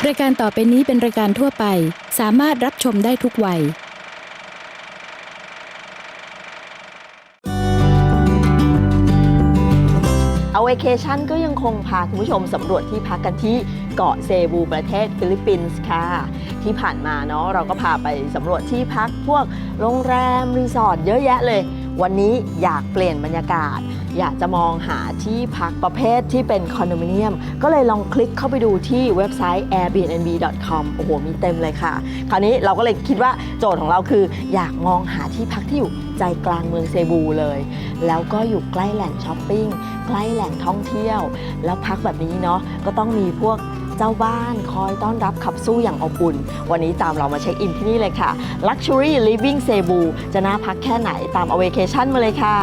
รายการต่อไปนี้เป็นรายการทั่วไปสามารถรับชมได้ทุกวัยAwaycation ก็ยังคงพาคุณผู้ชมสำรวจที่พักกันที่เกาะเซบูประเทศฟิลิปปินส์ค่ะที่ผ่านมาเนาะเราก็พาไปสำรวจที่พักพวกโรงแรมรีสอร์ทเยอะแยะเลยวันนี้อยากเปลี่ยนบรรยากาศอยากจะมองหาที่พักประเภทที่เป็นคอนโดมิเนียมก็เลยลองคลิกเข้าไปดูที่เว็บไซต์ airbnb.com โอ้โหมีเต็มเลยค่ะคราวนี้เราก็เลยคิดว่าโจทย์ของเราคืออยากมองหาที่พักที่อยู่ใจกลางเมืองเซบูเลยแล้วก็อยู่ใกล้แหล่งช้อปปิ้งใกล้แหล่งท่องเที่ยวแล้วพักแบบนี้เนาะก็ต้องมีพวกเจ้าบ้านคอยต้อนรับขับสู้อย่างอบอุ่นวันนี้ตามเรามาเช็คอินที่นี่เลยค่ะ Luxury Living Cebu จะน่าพักแค่ไหนตาม Awaycation มาเลยค่ะ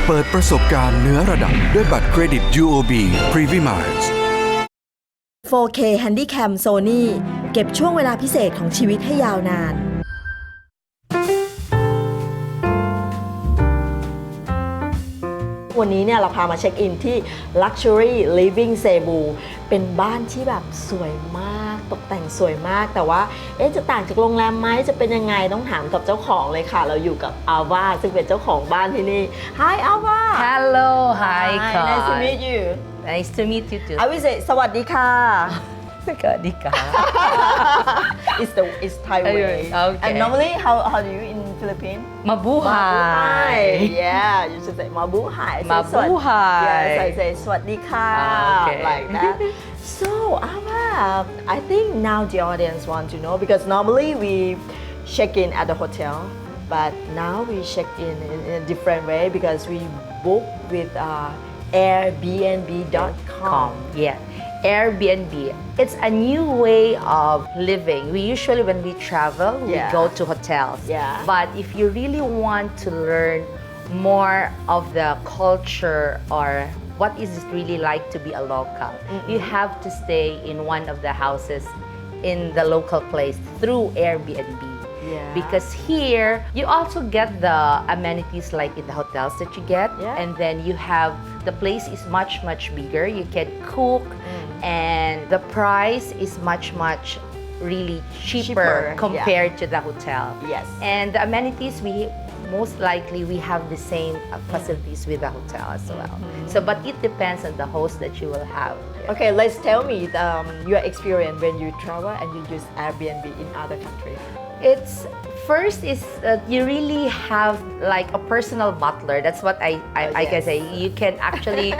เปิดประสบการณ์เหนือระดับด้วยบัตรเครดิต UOB Privimiles 4K Handycam Sony เก็บช่วงเวลาพิเศษของชีวิตให้ยาวนานวันนี้เนี่ยเราพามาเช็คอินที่ Luxury Living Cebu เป็นบ้านที่แบบสวยมากตกแต่งสวยมากแต่ว่าจะต่างจากโรงแรมไหมจะเป็นยังไงต้องถามกับเจ้าของเลยค่ะเราอยู่กับอาวาซึ่งเป็นเจ้าของบ้านที่นี่ Hi Ava Hello Hi Nice to meet you Nice to meet you too I will say สวัสดีค่ะ สวัสดีค่ะ It's Thai way Okay. and normally how do you in Philippines Mabuhay yeah you should say Mabuhay Mabuhay yes I say สวัสดีค่ะ Okay. like that so Ava I think now the audience want to know because normally we check in at the hotel but now we check in a different way because we book with airbnb.com Yeah Airbnb it's a new way of living we usually when we travel we Yeah. go to hotels Yeah. but if you really want to learn more of the culture or what is it really like to be a local you have to stay in one of the houses in the local place through Airbnb Yeah. because here you also get the amenities like in the hotels that you get Yeah. and then you have the place is much bigger you can cook and the price is much really cheaper compared to the hotel Yes. and the amenities we most likely we have the same facilities with the hotel as well so but it depends on the host that you will have Okay, let's tell me your experience when you travel and you use Airbnb in other countries. It's first is you really have like a personal butler. That's what I yes. can say. You can actually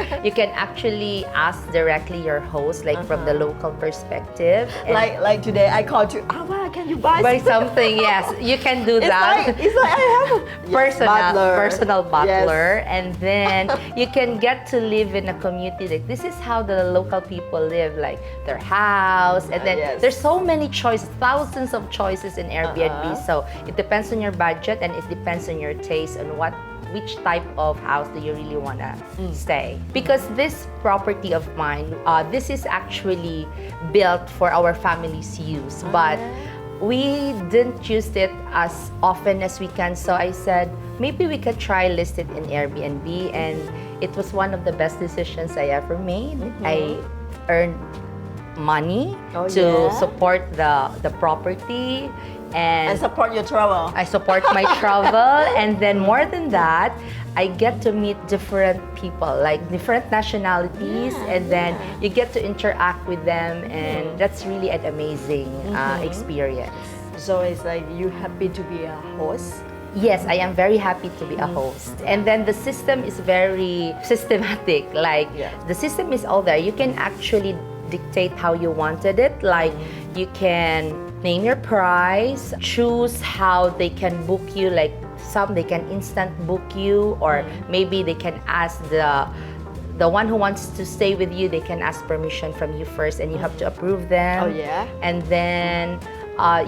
ask directly your host, like from the local perspective. And Like today, I called you. Ava, can you buy something? Yes, you can do that. It's like I have a personal butler, Yes. and then you can get to live in a community. Like this is how the local people live, like their house, and then Yes. there's so many choices, thousands of choices in Airbnb. So it depends on your budget and it depends on your taste on which type of house do you really want to stay. Because this property of mine, this is actually built for our family's use, but we didn't use it as often as we can. So I said, maybe we could try list it in Airbnb, and it was one of the best decisions I ever made. I earned money to support the property and support your travel. I support my travel and then more than that I get to meet different people like different nationalities and then you get to interact with them and that's really an amazing experience. So it's like you happy to be a host? Yes, I am very happy to be a host. And then the system is very systematic. Like the system is all there. You can actually dictate how you wanted it. Like you can name your price, choose how they can book you. Like some they can instant book you, or maybe they can ask the one who wants to stay with you. They can ask permission from you first, and you have to approve them. Oh yeah. And then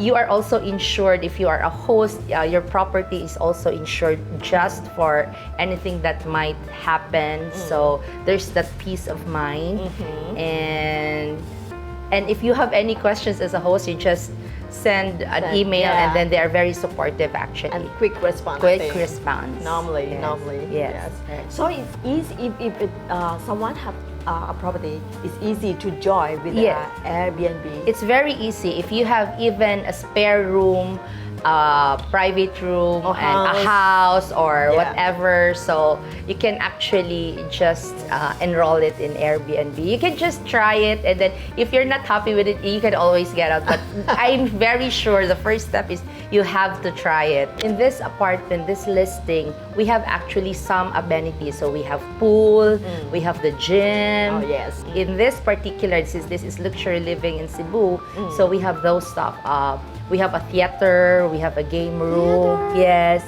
you are also insured if you are a host. Your property is also insured just for anything that might happen. So there's that peace of mind. And if you have any questions as a host, you just send an Send, email, yeah. and then they are very supportive actually. and quick response. I Quick think. response. Normally, Yes. So it's easy if someone have a property. It's easy to join with Yeah. Airbnb. It's very easy if you have even a spare room, a private room, Or and a house. house or Yeah. whatever. So you can actually just enroll it in Airbnb. You can just try it, and then if you're not happy with it, you can always get out. But I'm very sure the first step is you have to try it. In this apartment, this listing, we have actually some amenities. So we have pool, we have the gym. Oh, yes. In this particular, since this is luxury living in Cebu, so we have those stuff. We have a theater, we have a game room, yes.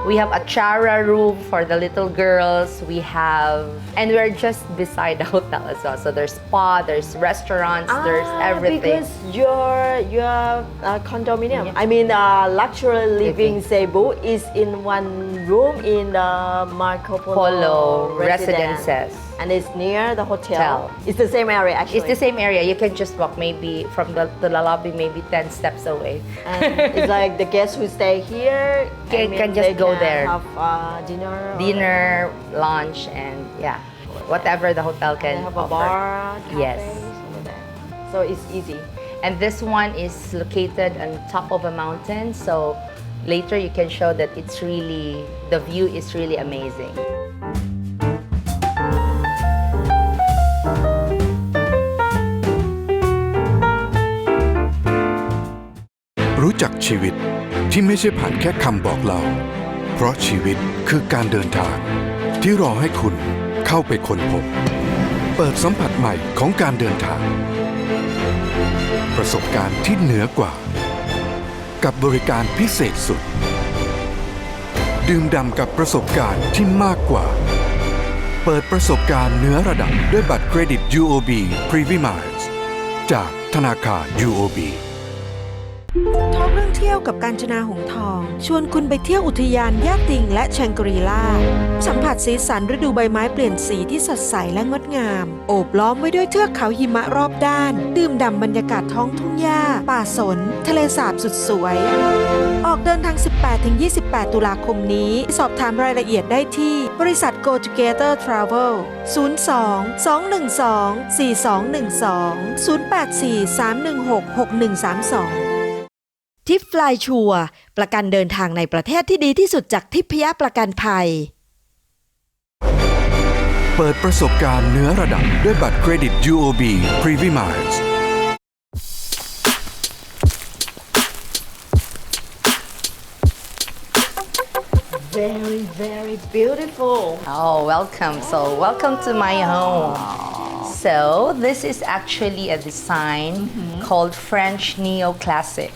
We have a chara room for the little girls. We have, and we're just beside the hotel as well. So there's spa, there's restaurants, there's everything. Because your condominium, I mean luxury living Cebu is in one room in the Marco Polo Polo residence. residences. And it's near the hotel. Hotel. It's the same area actually. It's the same area. You can just walk maybe from the lobby, maybe 10 steps away. And it's like the guests who stay here Can just they go can there. have dinner. Dinner, lunch, and yeah, whatever the hotel They can have a offer. bar, cafe, Yes. over there. So it's easy. And this one is located on top of a mountain, so later you can show that it's really, the view is really amazing. รู้จักชีวิตที่ไม่ใช่ผ่านแค่คำบอกเล่าเพราะชีวิตคือการเดินทางที่รอให้คุณเข้าไปค้นพบเปิดสัมผัสใหม่ของการเดินทางประสบการณ์ที่เหนือกว่ากับบริการพิเศษสุดดื่มด่ำกับประสบการณ์ที่มากกว่าเปิดประสบการณ์เหนือระดับด้วยบัตรเครดิต UOB Privy Miles จากธนาคาร UOBท่องเรื่องเที่ยวกับการจนาหงส์ทองชวนคุณไปเที่ยวอุทยานย่าติงและแชงกรีลาสัมผัสสีสันฤดูใบไม้เปลี่ยนสีที่สดใสและงดงามโอบล้อมไว้ด้วยเทือกเขาหิมะรอบด้านดื่มด่ำบรรยากาศท้องทุ่งหญ้าป่าสนทะเลสาบสุดสวยออกเดินทาง 18-28 ตุลาคมนี้สอบถามรายละเอียดได้ที่บริษัท Go Together Travel 02-212-4212 084-316-6132ทิปฟลายชัวร์ประกันเดินทางในประเทศที่ดีที่สุดจากทิพยประกันภัยเปิดประสบการณ์เหนือระดับด้วยบัตรเครดิต UOB Privy Miles Very, very beautiful. Oh, welcome. So, welcome to my home. So, this is actually a design called French Neoclassic.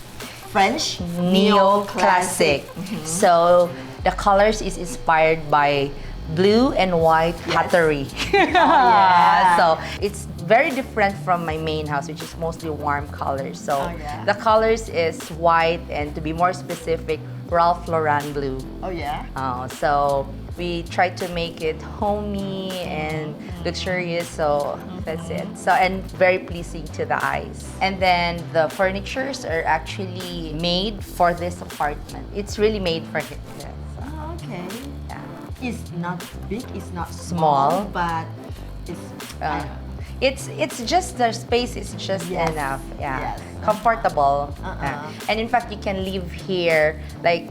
French Neoclassic. So, the colors is inspired by blue and white pottery. yeah. So, it's very different from my main house, which is mostly warm colors. So, the colors is white and to be more specific, Ralph Lauren blue. Oh yeah. So we try to make it homey and luxurious, so that's it. So and very pleasing to the eyes. And then the furnitures are actually made for this apartment. It's really made for it. Yeah, so, Okay. yeah. It's not big. It's not Small. small, but it's. It's just the space is just Yes. enough. Yeah. Yes. Comfortable. Yeah. And in fact you can live here like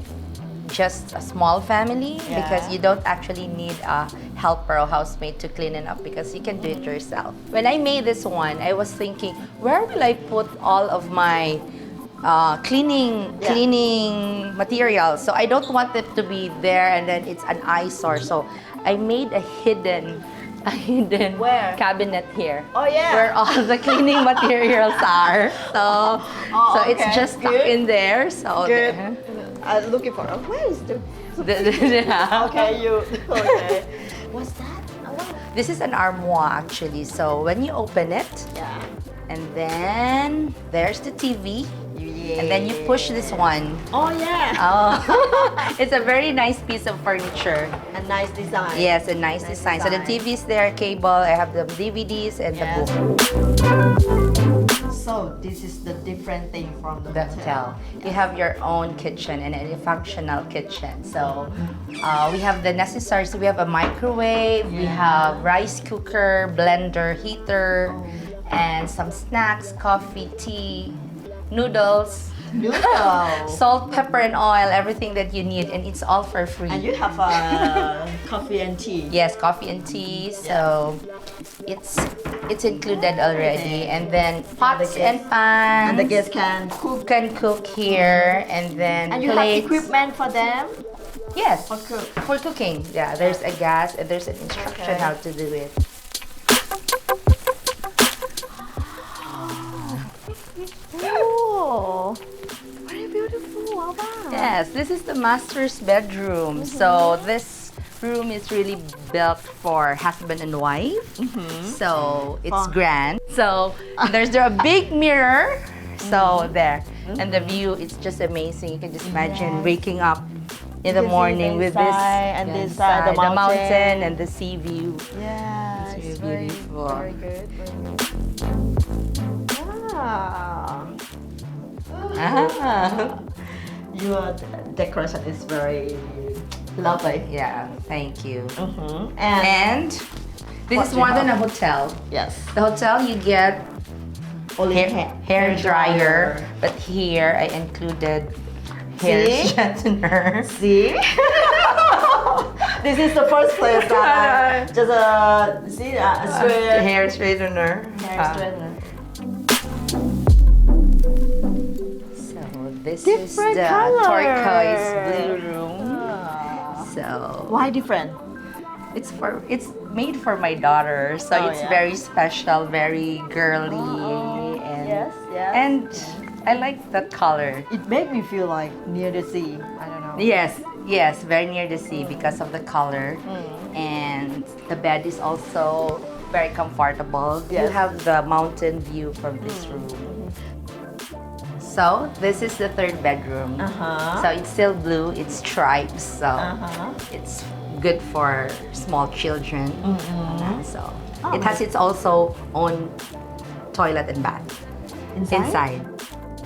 just a small family because you don't actually need a helper or housemaid to clean it up because you can do it yourself. When I made this one, I was thinking, where will I put all of my cleaning materials? So I don't want it to be there and then it's an eyesore. So I made a hidden Where? cabinet here. Oh, yeah. Where all the cleaning materials are. So it's okay. just stuck Good. in there. So Good. there. I'm looking for. Where is the? Yeah. Okay, you. Okay. What's that? This is an armoire actually. So when you open it, Yeah. and then there's the TV, and then you push this one. Oh yeah. Oh, it's a very nice piece of furniture. A nice design. Yes, a nice design. So the TV's there, cable. I have the DVDs and the Yes. book. So this is the different thing from the The hotel. You have your own kitchen and a functional kitchen. So we have the necessaries. We have a microwave, we have rice cooker, blender, heater, and some snacks, coffee, tea, noodles, salt, pepper, and oil, everything that you need, and it's all for free. And you have coffee and tea. Yes, coffee and tea. So it's included already, and then pots and pans. And the guests can cook here, and then And you plates. have equipment for them. Yes, For for cooking. Yeah, there's a gas and there's an instruction how to do it. Oh, very beautiful. Wow. Yes, this is the master's bedroom. So this room is really built for husband and wife. So it's grand. So there's a big mirror. So there. And the view is just amazing. You can just imagine waking up in the morning with this and this side, the mountain and the sea view. Yeah, It's really beautiful. Very good. Wow. Your decoration is very lovely. Yeah, thank you. And And this What is do more you than a have? hotel. yes, The hotel you get only hair dryer, but here I included hair See? straightener. See? This is the first place that I just see straight Hair straightener. hair straightener. So this Different is the color. turquoise blue room. So Why different? it's made for my daughter, so Oh, it's yeah. very special, very girly, and yes. and I like that color. It made me feel like near the sea. I don't know. Yes, very near the sea because of the color. And the bed is also very comfortable. You Yes. have the mountain view from this room. So this is the third bedroom. So it's still blue, it's stripes, so it's good for small children. So it has its also own toilet and bath inside.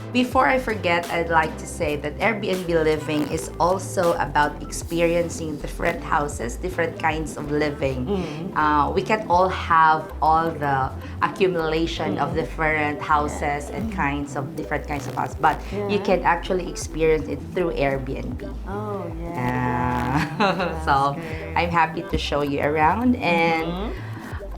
Before I forget, I'd like to say that Airbnb living is also about experiencing different houses, different kinds of living. We can all have all the accumulation of different houses and different kinds of houses, but you can actually experience it through Airbnb. Oh yeah. So I'm happy to show you around, and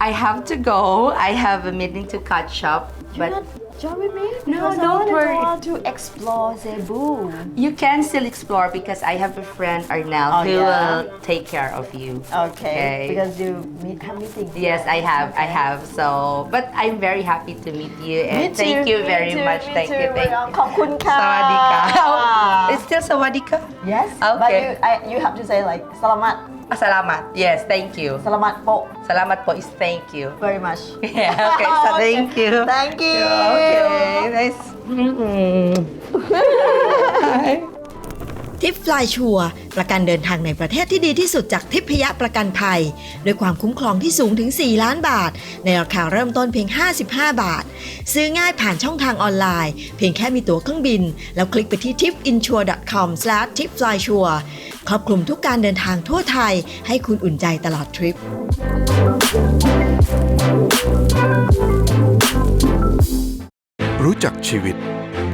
I have to go. I have a meeting to catch up, but Join with me? No, Because I don't wanna worry. go out to explore Cebu. you can still explore because I have a friend Arnel Oh, who yeah? will take care of you. Okay. Because you have meeting. Yes, I have. So, but I'm very happy to meet you, and thank you very much. Thank you. ขอบคุณค่ะ Sawadika. It's still Sawadika? Yes. Okay. But you have to say like Salamat. Salamat. Yes, thank you. Salamat po. Salamat po is thank you. Very much. Yeah, okay, so thank you. Thank you. Okay, nice. ทริปฟลายชัวร์ประกันเดินทางในประเทศที่ดีที่สุดจากทิพยประกันภัยด้วยความคุ้มครองที่สูงถึง 4 ล้านบาท ในราคาเริ่มต้นเพียง 55 บาท ซื้อง่ายผ่านช่องทางออนไลน์เพียงแค่มีตั๋วเครื่องบิน แล้วคลิกไปที่ tipinsure.com/tripflysure ครอบคลุมทุกการเดินทางทั่วไทยให้คุณอุ่นใจตลอดทริป รู้จักชีวิต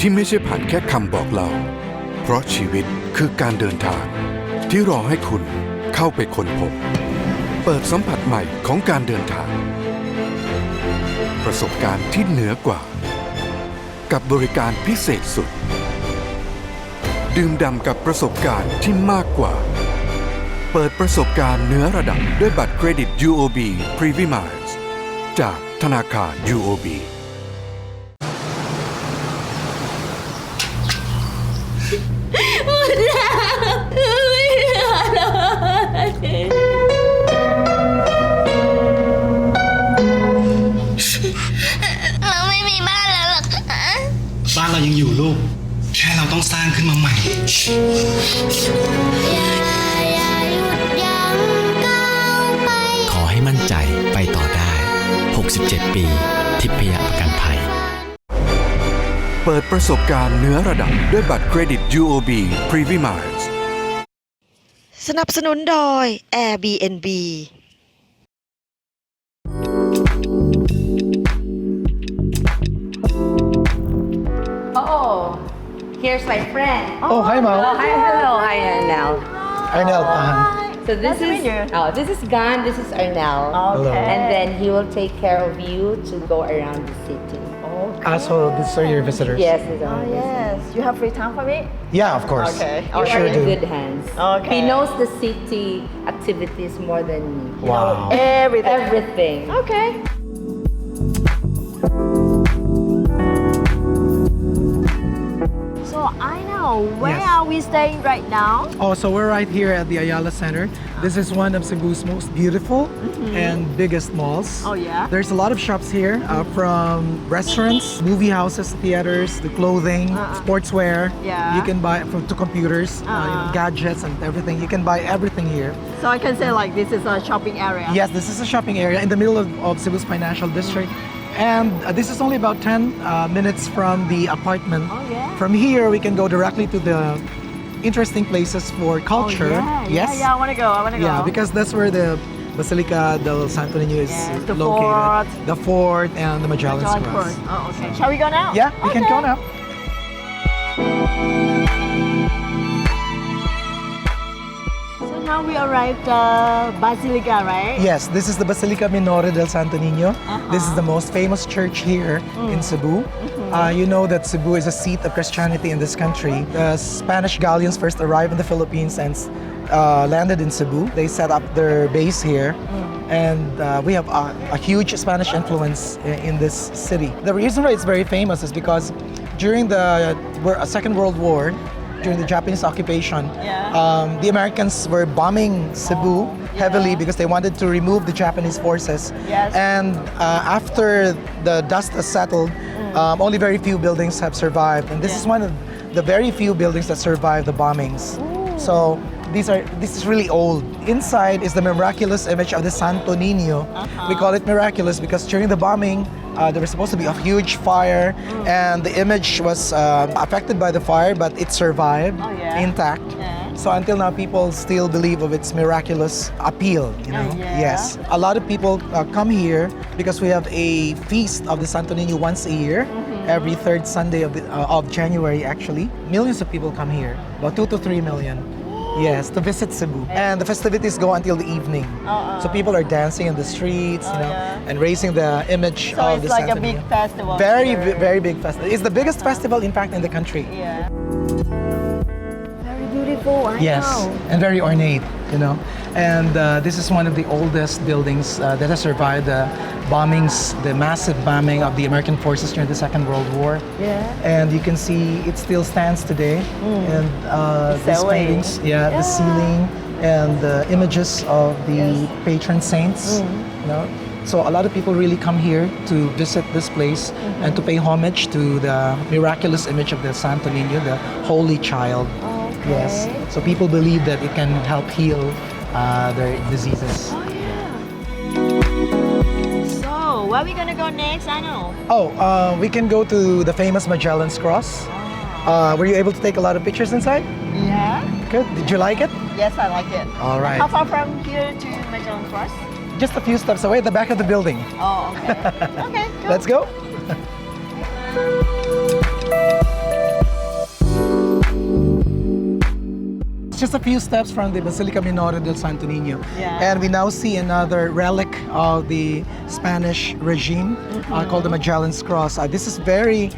ที่ไม่ใช่ผ่านแค่คำบอกเล่าเพราะชีวิตคือการเดินทางที่รอให้คุณเข้าไปค้นพบเปิดสัมผัสใหม่ของการเดินทางประสบการณ์ที่เหนือกว่ากับบริการพิเศษสุดดื่มด่ำกับประสบการณ์ที่มากกว่าเปิดประสบการณ์เหนือระดับด้วยบัตรเครดิต UOB Privy Miles จากธนาคาร UOBเราไม่มีบ้านแล้วหรอกคะ บ้านเรายังอยู่ลูก แค่เราต้องสร้างขึ้นมาใหม่ อย่าหยุดยั้งก้าวไป ขอให้มั่นใจไปต่อได้ 67 ปี ทิพยประกันภัย เปิดประสบการณ์เหนือระดับด้วยบัตรเครดิต UOB Privy Miles สนับสนุนโดย Airbnb Oh, here's my friend. Oh, hi, Mom. Oh, hi, hello, hi, Arnel. Arnel, So this is this is Gan, this is Arnel. Okay. And then he will take care of you to go around the city. So these are your visitors? Yes, these are Oh, my visitors. yes. You have free time for me? Yeah, of course. Okay. You sure are in do. good hands. Okay. He knows the city activities more than me. Wow. Everything. Everything. Okay. So I know, where Yes. are we staying right now? Oh, so we're right here at the Ayala Center. This is one of Cebu's most beautiful and biggest malls. Oh, yeah? There's a lot of shops here, from restaurants, movie houses, theaters, the clothing, sportswear. Yeah. You can buy to computers, gadgets and everything. You can buy everything here. So I can say like this is a shopping area. Yes, this is a shopping area in the middle of Cebu's financial district. And this is only about 10 minutes from the apartment. Oh, yeah. From here, we can go directly to the interesting places for culture. Yes. Yeah, I want to go. Yeah, because that's where the Basilica del Santo Niño is Yes, the located. fort. The fort and the Magellan's John Cross. Court. Oh, okay. Shall we go now? Yeah, we can go now. So now we arrived Basilica, right? Yes, this is the Basilica Minore del Santo Niño. This is the most famous church here in Cebu. You know that Cebu is a seat of Christianity in this country. The Spanish galleons first arrived in the Philippines and landed in Cebu. They set up their base here. And we have a huge Spanish influence in this city. The reason why it's very famous is because during the Second World War, during the Japanese occupation, the Americans were bombing Cebu heavily because they wanted to remove the Japanese forces. Yes. And after the dust has settled, only very few buildings have survived. And this is one of the very few buildings that survived the bombings. So this is really old. Inside is the miraculous image of the Santo Niño. We call it miraculous because during the bombing, there was supposed to be a huge fire, and the image was affected by the fire, but it survived intact. So until now, people still believe of its miraculous appeal. You know, yes. A lot of people come here because we have a feast of the Santo Niño once a year, every third Sunday of January. Actually, millions of people come here, about 2 to 3 million. Yes, to visit Cebu. And the festivities go until the evening. So people are dancing in the streets, you know, and raising the image So of it's the like Santo a big Niño. festival. Very, here. very big festival. It's the biggest festival, in fact, in the country. Yeah. Very beautiful. I Yes, know. and very ornate, you know. And this is one of the oldest buildings that has survived the bombings, the massive bombing of the American forces during the Second World War. Yeah. And you can see it still stands today. And these ceiling. paintings, the ceiling and the images of the patron saints, you know. So a lot of people really come here to visit this place and to pay homage to the miraculous image of the Santo Niño, the Holy Child. Okay. Yes. So people believe that it can help heal their diseases. So where are we gonna go next? I know. We can go to the famous Magellan's Cross. Were you able to take a lot of pictures inside? Yeah. Good. Did you like it? Yes, I like it. All right. How far from here to Magellan Cross? Just a few steps away at the back of the building. Oh, okay. Okay. Cool. Let's go. It's just a few steps from the Basilica Minore del Santo Niño. Yeah. And we now see another relic of the Spanish regime called the Magellan's Cross. This is very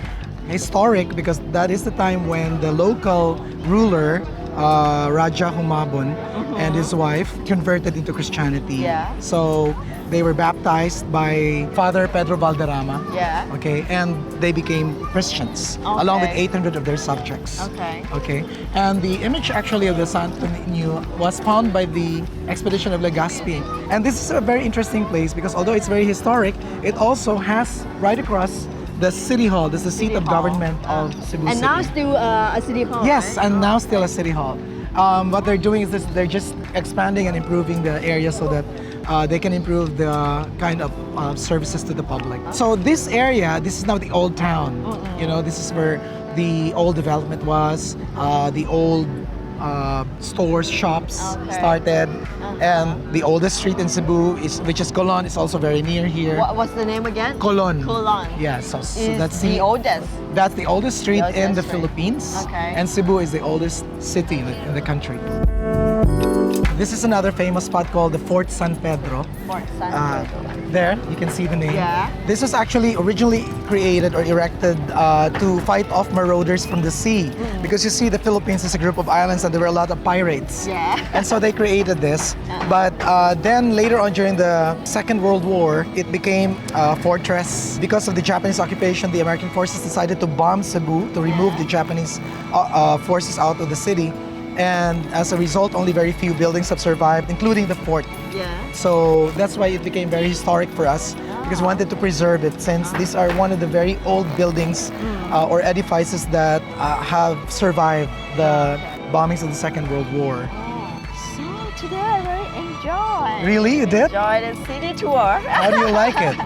historic because that is the time when the local ruler, Raja Humabon, and his wife converted into Christianity. Yeah. So they were baptized by Father Pedro Valderrama. Yeah. Okay, and they became Christians along with 800 of their subjects. Okay. Okay, and the image actually of the Santo Niño was found by the expedition of Legazpi. And this is a very interesting place because although it's very historic, it also has right across the City Hall. This is the seat of government of Cebu And City. now still a city hall. Yes, right? and now still a City Hall. What they're doing is they're just expanding and improving the area so that they can improve the kind of services to the public. So this area, this is now the old town. You know, this is where the old development was, the old stores, shops started, and the oldest street in Cebu, which is Colon, is also very near here. What's the name again? Colon. Colon. Yeah, so Is that's the oldest. That's the oldest street The in oldest the street. Philippines, Okay. and Cebu is the oldest city in the country. This is another famous spot called the Fort San Pedro. Fort San Pedro. There, you can see the name. Yeah. This was actually originally created or erected to fight off marauders from the sea. Because you see, the Philippines is a group of islands and there were a lot of pirates. Yeah. And so they created this. But then later on during the Second World War, it became a fortress. Because of the Japanese occupation, the American forces decided to bomb Cebu to remove the Japanese forces out of the city. And as a result, only very few buildings have survived, including the fort. Yeah. So that's why it became very historic for us, because we wanted to preserve it, since these are one of the very old buildings or edifices that have survived the bombings of the Second World War. So today I really enjoy. Really? You did? Enjoy the city tour. How do you like it?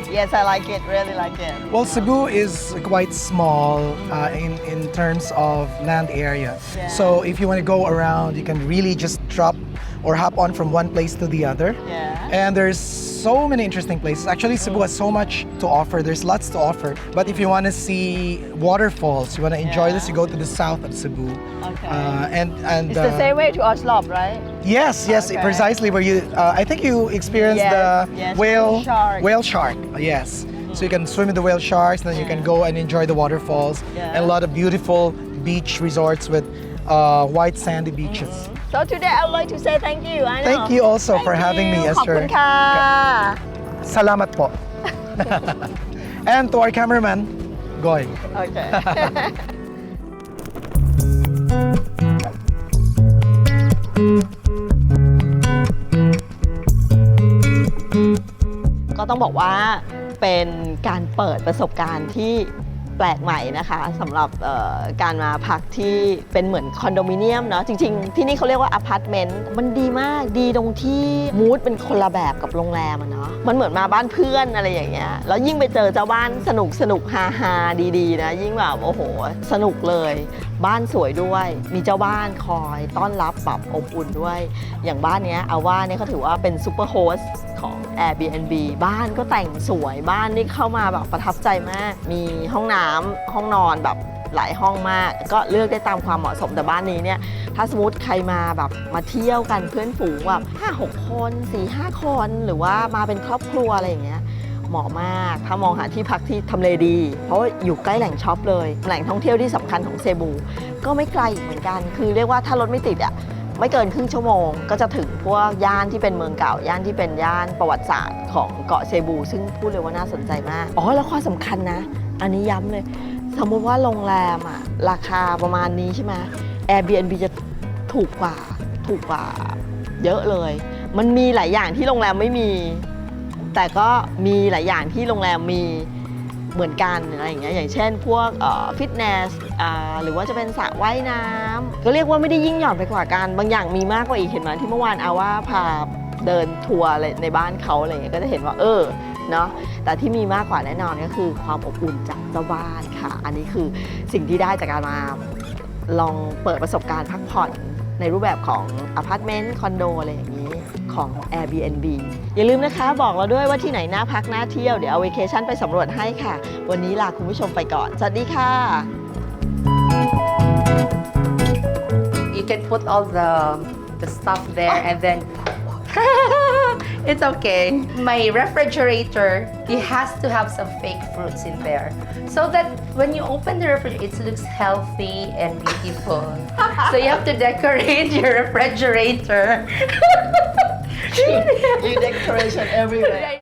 Yes, I like it. Really like it. Well, Cebu is quite small in terms of land area. Yeah. So if you want to go around, you can really just drop or hop on from one place to the other. Yeah. And there's so many interesting places. Actually, Cebu has so much to offer. There's lots to offer. But if you want to see waterfalls, you want to enjoy this, you go to the south of Cebu. Okay. And It's the same way to Oslo, right? Yes, yes, Okay. precisely where you. I think you experienced Yes, the yes, whale shark. Whale shark. Yes. So you can swim in the whale sharks, then you can go and enjoy the waterfalls Yeah. and a lot of beautiful beach resorts with white sandy beaches. So today I would like to say thank you. I know. Thank you also for having me, ขอบคุณ Esther. ค่ะ Salamat po. And to our cameraman, Goy. โอเค ก็ต้องบอกว่าเป็นการเปิดประสบการณ์ที่แปลกใหม่นะคะสำหรับการมาพักที่เป็นเหมือนคอนโดมิเนียมเนาะจริงๆที่นี่เขาเรียกว่าอพาร์ตเมนต์มันดีมากดีตรงที่มูดเป็นคนละแบบกับโรงแรมอะเนาะมันเหมือนมาบ้านเพื่อนอะไรอย่างเงี้ยแล้วยิ่งไปเจอเจ้าบ้านสนุกฮาดีๆนะยิ่งแบบโอ้โหสนุกเลยบ้านสวยด้วยมีเจ้าบ้านคอยต้อนรับแบบอบอุ่นด้วยอย่างบ้านเนี้ยเอาว่าเนี่ยเขาถือว่าเป็นซูเปอร์โฮสต์ของ Airbnb บ้านก็แต่งสวยบ้านนี่เข้ามาแบบประทับใจมากมีห้องน้ำห้องนอนแบบหลายห้องมากก็เลือกได้ตามความเหมาะสมแต่บ้านนี้เนี่ยถ้าสมมติใครมาแบบมาเที่ยวกันเพื่อนฝูงแบบ5-6 คน 4-5 คนหรือว่ามาเป็นครอบครัวอะไรอย่างเงี้ยเหมาะมากถ้ามองหาที่พักที่ทำเลดีเพราะว่าอยู่ใกล้แหล่งช็อปเลยแหล่งท่องเที่ยวที่สำคัญของเซบูก็ไม่ไกลเหมือนกันคือเรียกว่าถ้ารถไม่ติดอ่ะไม่เกินครึ่งชั่วโมงก็จะถึงพวกย่านที่เป็นเมืองเก่าย่านที่เป็นย่านประวัติศาสตร์ของเกาะเซบูซึ่งพูดเลยว่าน่าสนใจมากอ๋อแล้วข้อสำคัญนะอันนี้ย้ำเลยสมมติว่าโรงแรมอ่ะราคาประมาณนี้ใช่ไหม Airbnb จะถูกกว่าเยอะเลยมันมีหลายอย่างที่โรงแรมไม่มีแต่ก็มีหลายอย่างที่โรงแรมมีเหมือนกันอะไรอย่างเงี้ยอย่างเช่นพวกฟิตเนสหรือว่าจะเป็นสระว่ายน้ำก็เรียกว่าไม่ได้ยิ่งหย่อนไปกว่ากันบางอย่างมีมากกว่าอีกเห็นไหมที่เมื่อวานเอาว่าพาเดินทัวร์ในบ้านเขาอะไรอย่างเงี้ยก็จะเห็นว่าเนาะแต่ที่มีมากกว่าแน่นอนก็คือความอบอุ่นจากเจ้าบ้านค่ะอันนี้คือสิ่งที่ได้จากการมาลองเปิดประสบการณ์พักผ่อนในรูปแบบของอพาร์ตเมนต์คอนโดอะไรอย่างนี้ของ Airbnb อย่าลืมนะคะบอกเราด้วยว่าที่ไหนน่าพักน่าเที่ยวเดี๋ยว Awaycation ไปสำรวจให้ค่ะวันนี้ลาคุณผู้ชมไปก่อนสวัสดีค่ะ You can put all the stuff there and then it's okay. My refrigerator, it has to have some fake fruits in there so that when you open the refrigerator, it looks healthy and beautiful. So you have to decorate your refrigerator. You decoration everywhere